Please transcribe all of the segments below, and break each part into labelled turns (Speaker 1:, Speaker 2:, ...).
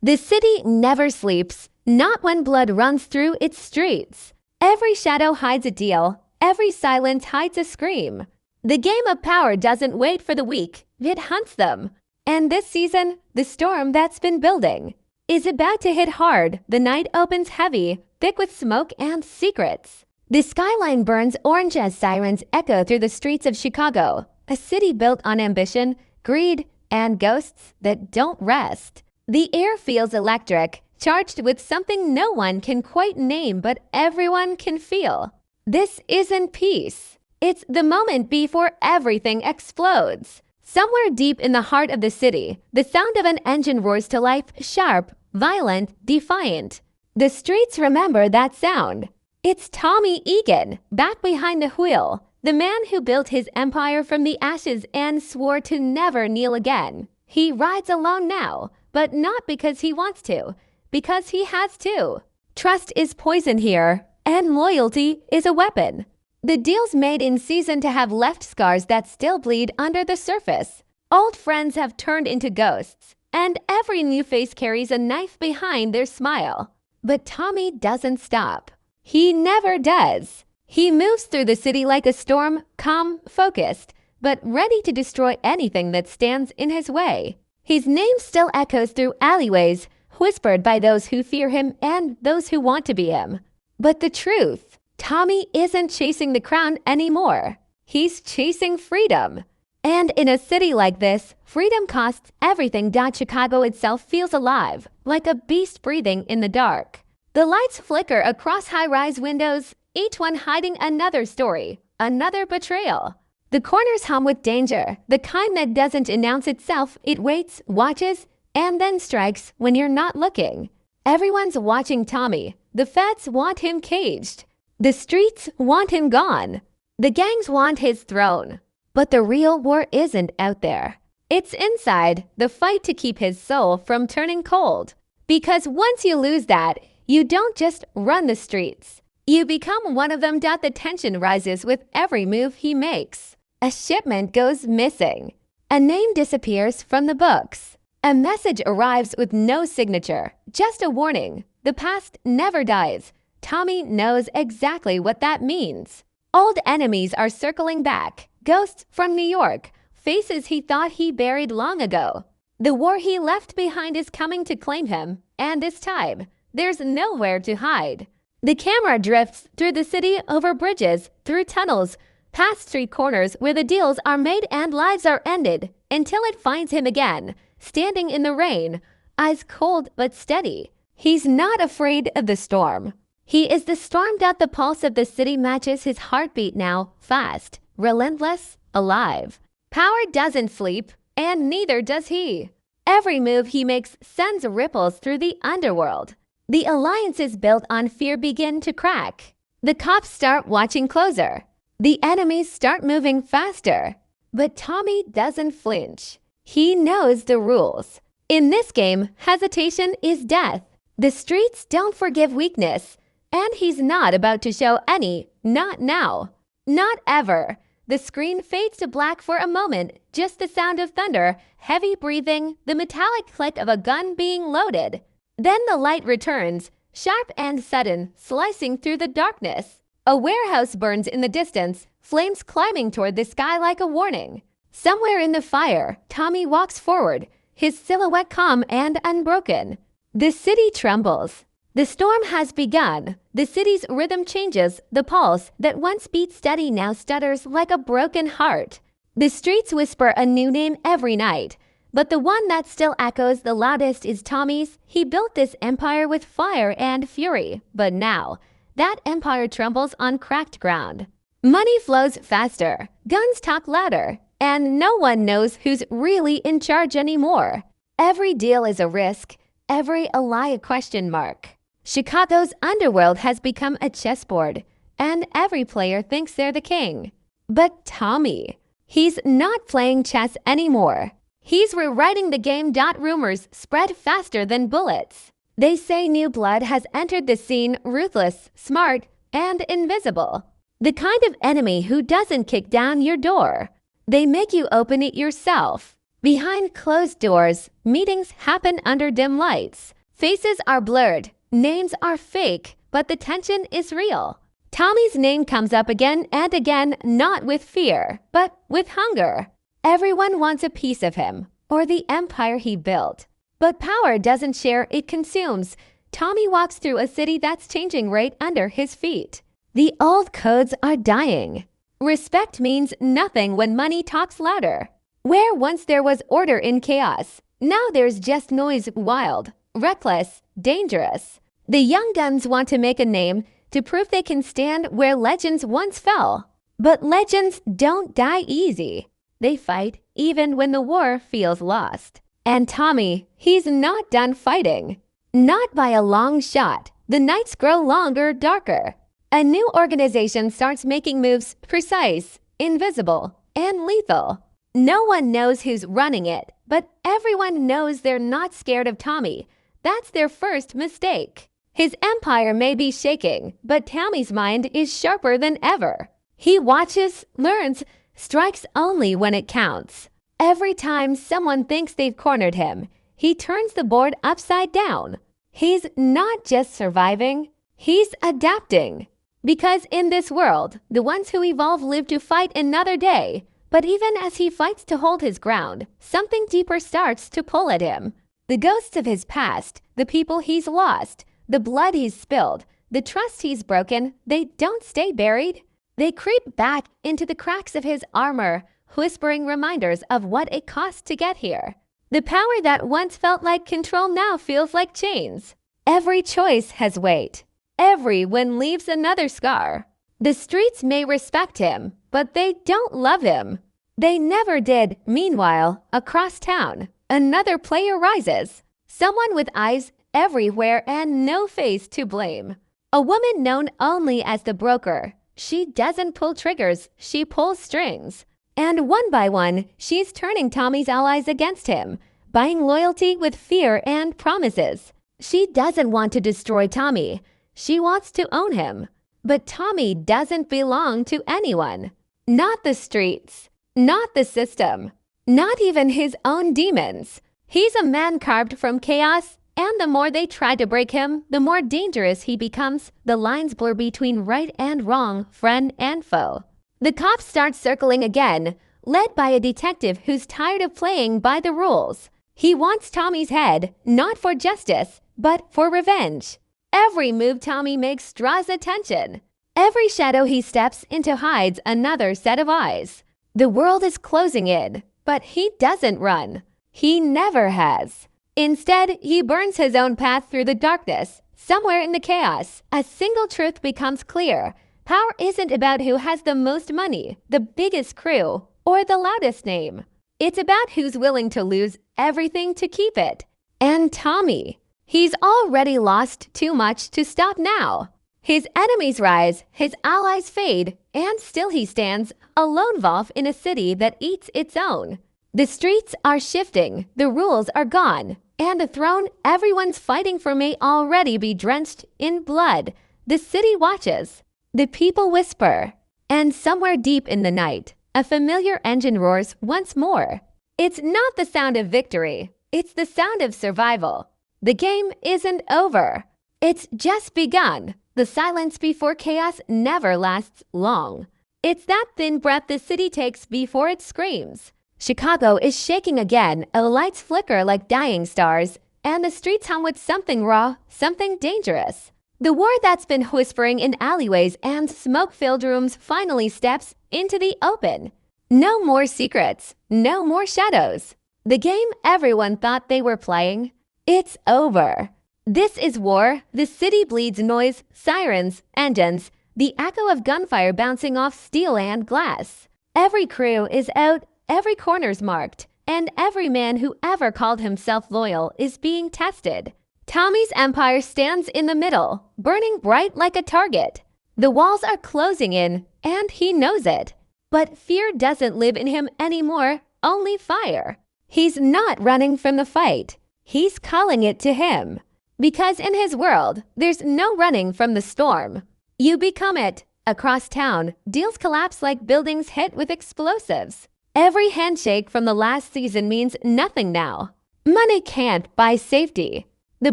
Speaker 1: The city never sleeps, not when blood runs through its streets. Every shadow hides a deal, every silence hides a scream. The game of power doesn't wait for the weak, it hunts them. And this season, the storm that's been building is about to hit hard. The night opens heavy, thick with smoke and secrets. The skyline burns orange as sirens echo through the streets of Chicago, a city built on ambition, greed, and ghosts that don't rest. The air feels electric, charged with something no one can quite name but everyone can feel. This isn't peace. It's the moment before everything explodes. Somewhere deep in the heart of the city, the sound of an engine roars to life, sharp, violent, defiant. The streets remember that sound. It's Tommy Egan, back behind the wheel, the man who built his empire from the ashes and swore to never kneel again. He rides alone now, but not because he wants to, because he has to. Trust is poison here, and loyalty is a weapon. The deals made in season to have left scars that still bleed under the surface. Old friends have turned into ghosts, and every new face carries a knife behind their smile. But Tommy doesn't stop. He never does. He moves through the city like a storm, calm, focused, but ready to destroy anything that stands in his way. His name still echoes through alleyways, whispered by those who fear him and those who want to be him. But the truth, Tommy isn't chasing the crown anymore. He's chasing freedom. And in a city like this, freedom costs everything. Chicago itself feels alive, like a beast breathing in the dark. The lights flicker across high-rise windows, each one hiding another story, another betrayal. The corners hum with danger, the kind that doesn't announce itself. It waits, watches, and then strikes when you're not looking. Everyone's watching Tommy. The feds want him caged. The streets want him gone. The gangs want his throne. But the real war isn't out there. It's inside, the fight to keep his soul from turning cold. Because once you lose that, you don't just run the streets. You become one of them. The tension rises with every move he makes. A shipment goes missing. A name disappears from the books. A message arrives with no signature, just a warning. The past never dies. Tommy knows exactly what that means. Old enemies are circling back. Ghosts from New York. Faces he thought he buried long ago. The war he left behind is coming to claim him. And this time, there's nowhere to hide. The camera drifts through the city, over bridges, through tunnels, past street corners where the deals are made and lives are ended, until it finds him again, standing in the rain, eyes cold but steady. He's not afraid of the storm. He is the storm. The pulse of the city matches his heartbeat now, fast, relentless, alive. Power doesn't sleep, and neither does he. Every move he makes sends ripples through the underworld. The alliances built on fear begin to crack. The cops start watching closer. The enemies start moving faster. But Tommy doesn't flinch. He knows the rules. In this game, hesitation is death. The streets don't forgive weakness. And he's not about to show any, not now. Not ever. The screen fades to black for a moment, just the sound of thunder, heavy breathing, the metallic click of a gun being loaded. Then the light returns, sharp and sudden, slicing through the darkness. A warehouse burns in the distance, flames climbing toward the sky like a warning. Somewhere in the fire, Tommy walks forward, his silhouette calm and unbroken. The city trembles. The storm has begun. The city's rhythm changes. The pulse that once beat steady now stutters like a broken heart. The streets whisper a new name every night. But the one that still echoes the loudest is Tommy's. He built this empire with fire and fury. But now, that empire trembles on cracked ground. Money flows faster. Guns talk louder. And no one knows who's really in charge anymore. Every deal is a risk. Every ally a question mark. Chicago's underworld has become a chessboard, and every player thinks they're the king. But Tommy, he's not playing chess anymore. He's rewriting the game. Rumors spread faster than bullets. They say new blood has entered the scene, ruthless, smart, and invisible. The kind of enemy who doesn't kick down your door. They make you open it yourself. Behind closed doors, meetings happen under dim lights. Faces are blurred, names are fake, but the tension is real. Tommy's name comes up again and again, not with fear, but with hunger. Everyone wants a piece of him, or the empire he built. But power doesn't share, it consumes. Tommy walks through a city that's changing right under his feet. The old codes are dying. Respect means nothing when money talks louder. Where once there was order in chaos, now there's just noise, wild, reckless, dangerous. The young guns want to make a name to prove they can stand where legends once fell. But legends don't die easy. They fight even when the war feels lost. And Tommy, he's not done fighting. Not by a long shot. The nights grow longer, darker. A new organization starts making moves precise, invisible, and lethal. No one knows who's running it, but everyone knows they're not scared of Tommy. That's their first mistake. His empire may be shaking, but Tommy's mind is sharper than ever. He watches, learns, strikes only when it counts. Every time someone thinks they've cornered him, he turns the board upside down. He's not just surviving, he's adapting. Because in this world, the ones who evolve live to fight another day. But even as he fights to hold his ground, something deeper starts to pull at him. The ghosts of his past, the people he's lost, the blood he's spilled, the trust he's broken, they don't stay buried. They creep back into the cracks of his armor, whispering reminders of what it cost to get here. The power that once felt like control now feels like chains. Every choice has weight. Every win leaves another scar. The streets may respect him, but they don't love him. They never did. Meanwhile, across town, another player rises. Someone with eyes everywhere and no face to blame. A woman known only as the broker. She doesn't pull triggers, she pulls strings. And one by one, she's turning Tommy's allies against him, buying loyalty with fear and promises. She doesn't want to destroy Tommy. She wants to own him. But Tommy doesn't belong to anyone. Not the streets. Not the system. Not even his own demons. He's a man carved from chaos, and the more they try to break him, the more dangerous he becomes. The lines blur between right and wrong, friend and foe. The cops start circling again, led by a detective who's tired of playing by the rules. He wants Tommy's head, not for justice, but for revenge. Every move Tommy makes draws attention. Every shadow he steps into hides another set of eyes. The world is closing in, but he doesn't run. He never has. Instead, he burns his own path through the darkness. Somewhere in the chaos, a single truth becomes clear. Power isn't about who has the most money, the biggest crew, or the loudest name. It's about who's willing to lose everything to keep it. And Tommy. He's already lost too much to stop now. His enemies rise, his allies fade, and still he stands, a lone wolf in a city that eats its own. The streets are shifting, the rules are gone, and the throne everyone's fighting for may already be drenched in blood. The city watches. The people whisper. And somewhere deep in the night, a familiar engine roars once more. It's not the sound of victory, it's the sound of survival. The game isn't over. It's just begun. The silence before chaos never lasts long. It's that thin breath the city takes before it screams. Chicago is shaking again, lights flicker like dying stars, and the streets hum with something raw, something dangerous. The war that's been whispering in alleyways and smoke-filled rooms finally steps into the open. No more secrets, no more shadows. The game everyone thought they were playing, it's over. This is war. The city bleeds noise, sirens, engines, the echo of gunfire bouncing off steel and glass. Every crew is out, every corner's marked, and every man who ever called himself loyal is being tested. Tommy's empire stands in the middle, burning bright like a target. The walls are closing in, and he knows it. But fear doesn't live in him anymore, only fire. He's not running from the fight. He's calling it to him. Because in his world, there's no running from the storm. You become it. Across town, deals collapse like buildings hit with explosives. Every handshake from the last season means nothing now. Money can't buy safety. The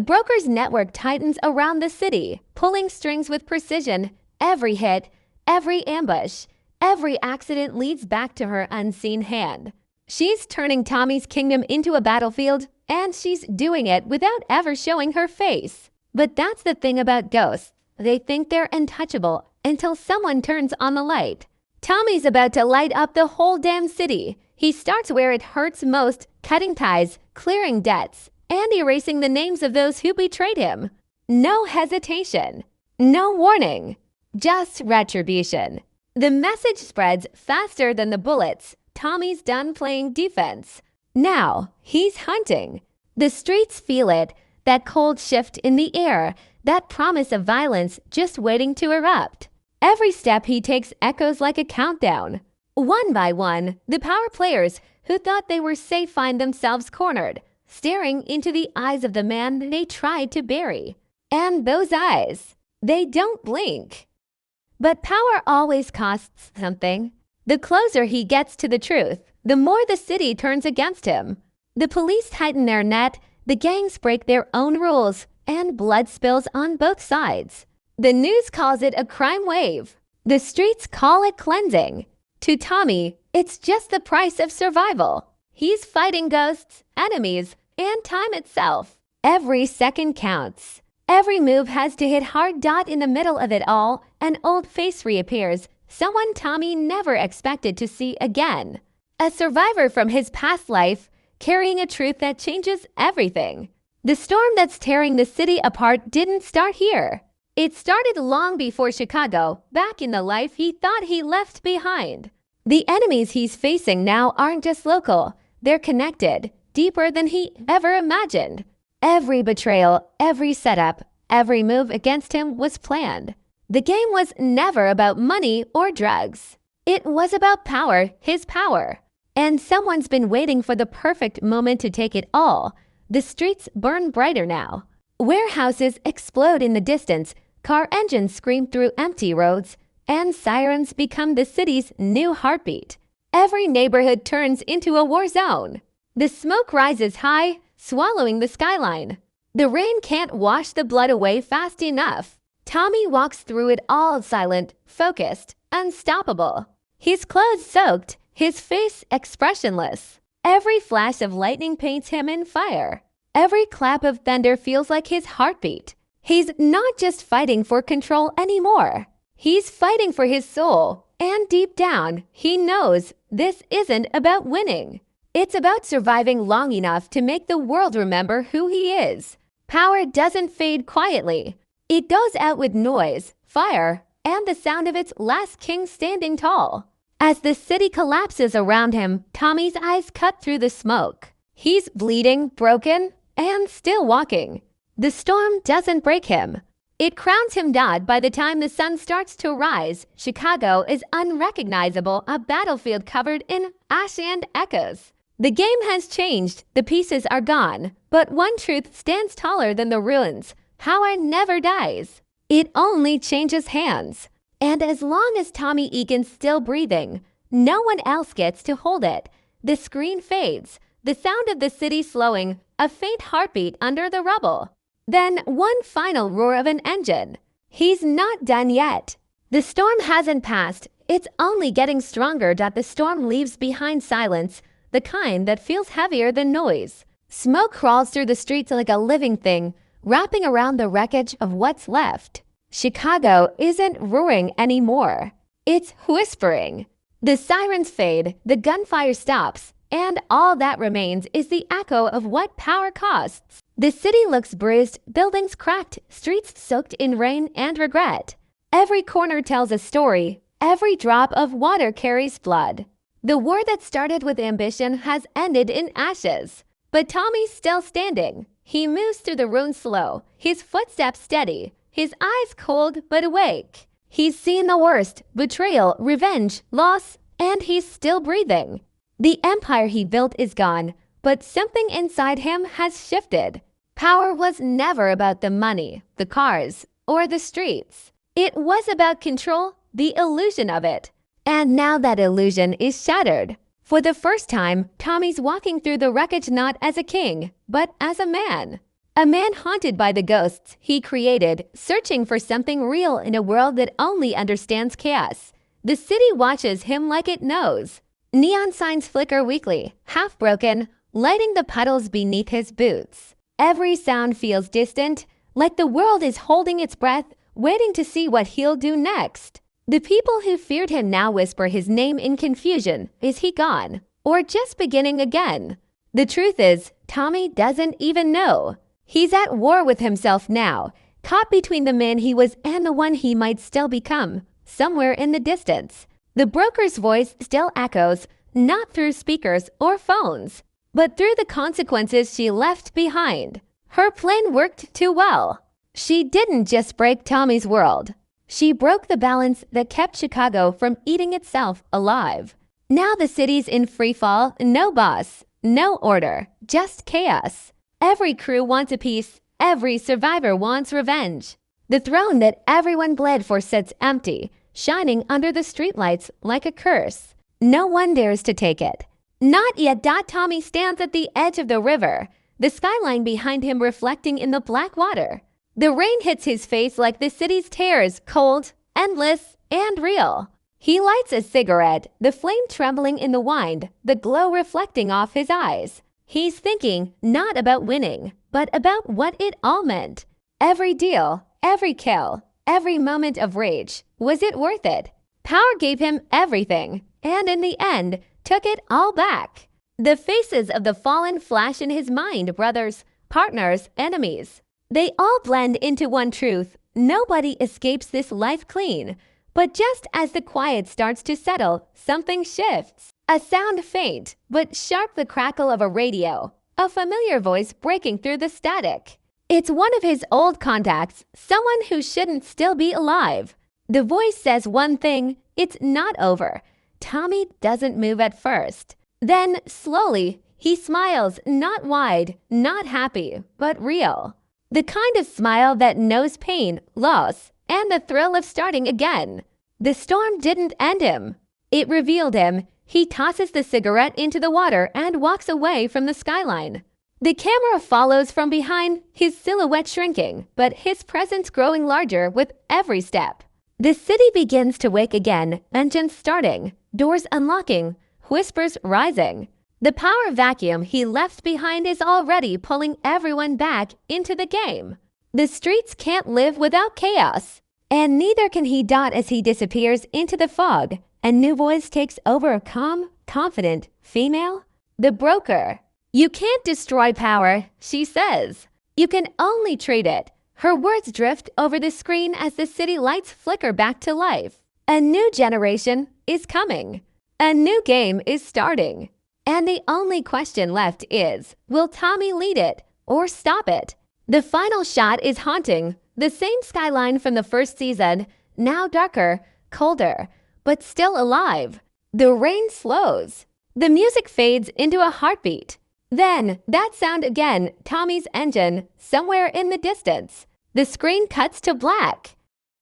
Speaker 1: broker's network tightens around the city, pulling strings with precision. Every hit, every ambush, every accident leads back to her unseen hand. She's turning Tommy's kingdom into a battlefield, and she's doing it without ever showing her face. But that's the thing about ghosts. They think they're untouchable until someone turns on the light. Tommy's about to light up the whole damn city. He starts where it hurts most, cutting ties, clearing debts, and erasing the names of those who betrayed him. No hesitation. No warning. Just retribution. The message spreads faster than the bullets. Tommy's done playing defense. Now, he's hunting. The streets feel it, that cold shift in the air, that promise of violence just waiting to erupt. Every step he takes echoes like a countdown. One by one, the power players who thought they were safe find themselves cornered, staring into the eyes of the man they tried to bury. And those eyes, they don't blink. But power always costs something. The closer he gets to the truth, the more the city turns against him. The police tighten their net, the gangs break their own rules, and blood spills on both sides. The news calls it a crime wave. The streets call it cleansing. To Tommy, it's just the price of survival. He's fighting ghosts, enemies, and time itself. Every second counts. Every move has to hit hard. In the middle of it all, an old face reappears, someone Tommy never expected to see again. A survivor from his past life, carrying a truth that changes everything. The storm that's tearing the city apart didn't start here. It started long before Chicago, back in the life he thought he left behind. The enemies he's facing now aren't just local. They're connected, deeper than he ever imagined. Every betrayal, every setup, every move against him was planned. The game was never about money or drugs. It was about power, his power. And someone's been waiting for the perfect moment to take it all. The streets burn brighter now. Warehouses explode in the distance, car engines scream through empty roads, and sirens become the city's new heartbeat. Every neighborhood turns into a war zone. The smoke rises high, swallowing the skyline. The rain can't wash the blood away fast enough. Tommy walks through it all silent, focused, unstoppable. His clothes soaked, his face expressionless. Every flash of lightning paints him in fire. Every clap of thunder feels like his heartbeat. He's not just fighting for control anymore. He's fighting for his soul. And deep down, he knows this isn't about winning. It's about surviving long enough to make the world remember who he is. Power doesn't fade quietly. It goes out with noise, fire, and the sound of its last king standing tall. As the city collapses around him, Tommy's eyes cut through the smoke. He's bleeding, broken, and still walking. The storm doesn't break him. It crowns him dead. By the time the sun starts to rise, Chicago is unrecognizable, a battlefield covered in ash and echoes. The game has changed, the pieces are gone, but one truth stands taller than the ruins. Power never dies. It only changes hands. And as long as Tommy Egan's still breathing, no one else gets to hold it. The screen fades, the sound of the city slowing, a faint heartbeat under the rubble. Then one final roar of an engine. He's not done yet. The storm hasn't passed. It's only getting stronger. The storm leaves behind silence, the kind that feels heavier than noise. Smoke crawls through the streets like a living thing, wrapping around the wreckage of what's left. Chicago isn't roaring anymore. It's whispering. The sirens fade, the gunfire stops, and all that remains is the echo of what power costs. The city looks bruised, buildings cracked, streets soaked in rain and regret. Every corner tells a story. Every drop of water carries blood. The war that started with ambition has ended in ashes. But Tommy's still standing. He moves through the ruins slow, his footsteps steady, his eyes cold but awake. He's seen the worst, betrayal, revenge, loss, and he's still breathing. The empire he built is gone, but something inside him has shifted. Power was never about the money, the cars, or the streets. It was about control, the illusion of it. And now that illusion is shattered. For the first time, Tommy's walking through the wreckage not as a king, but as a man. A man haunted by the ghosts he created, searching for something real in a world that only understands chaos. The city watches him like it knows. Neon signs flicker weakly, half broken, lighting the puddles beneath his boots. Every sound feels distant, like the world is holding its breath, waiting to see what he'll do next. The people who feared him now whisper his name in confusion. Is he gone? Or just beginning again? The truth is, Tommy doesn't even know. He's at war with himself now, caught between the man he was and the one he might still become, somewhere in the distance. The broker's voice still echoes, not through speakers or phones, but through the consequences she left behind. Her plan worked too well. She didn't just break Tommy's world. She broke the balance that kept Chicago from eating itself alive. Now the city's in free fall, no boss, no order, just chaos. Every crew wants a piece, every survivor wants revenge. The throne that everyone bled for sits empty, shining under the streetlights like a curse. No one dares to take it. Not yet. Tommy stands at the edge of the river, the skyline behind him reflecting in the black water. The rain hits his face like the city's tears, cold, endless, and real. He lights a cigarette, the flame trembling in the wind, the glow reflecting off his eyes. He's thinking not about winning, but about what it all meant. Every deal, every kill, every moment of rage. Was it worth it? Power gave him everything, and in the end, took it all back. The faces of the fallen flash in his mind, brothers, partners, enemies. They all blend into one truth. Nobody escapes this life clean. But just as the quiet starts to settle, something shifts. A sound faint, but sharp, the crackle of a radio. A familiar voice breaking through the static. It's one of his old contacts, someone who shouldn't still be alive. The voice says one thing, it's not over. Tommy doesn't move at first. Then, slowly, he smiles, not wide, not happy, but real. The kind of smile that knows pain, loss, and the thrill of starting again. The storm didn't end him. It revealed him. He tosses the cigarette into the water and walks away from the skyline. The camera follows from behind, his silhouette shrinking, but his presence growing larger with every step. The city begins to wake again, engines starting, doors unlocking, whispers rising. The power vacuum he left behind is already pulling everyone back into the game. The streets can't live without chaos, and neither can he. As he disappears into the fog, a new voice takes over, a calm, confident female. The broker. You can't destroy power, she says. You can only trade it. Her words drift over the screen as the city lights flicker back to life. A new generation is coming. A new game is starting. And the only question left is, will Tommy lead it or stop it? The final shot is haunting. The same skyline from the first season, now darker, colder, but still alive. The rain slows. The music fades into a heartbeat. Then, that sound again, Tommy's engine, somewhere in the distance. The screen cuts to black.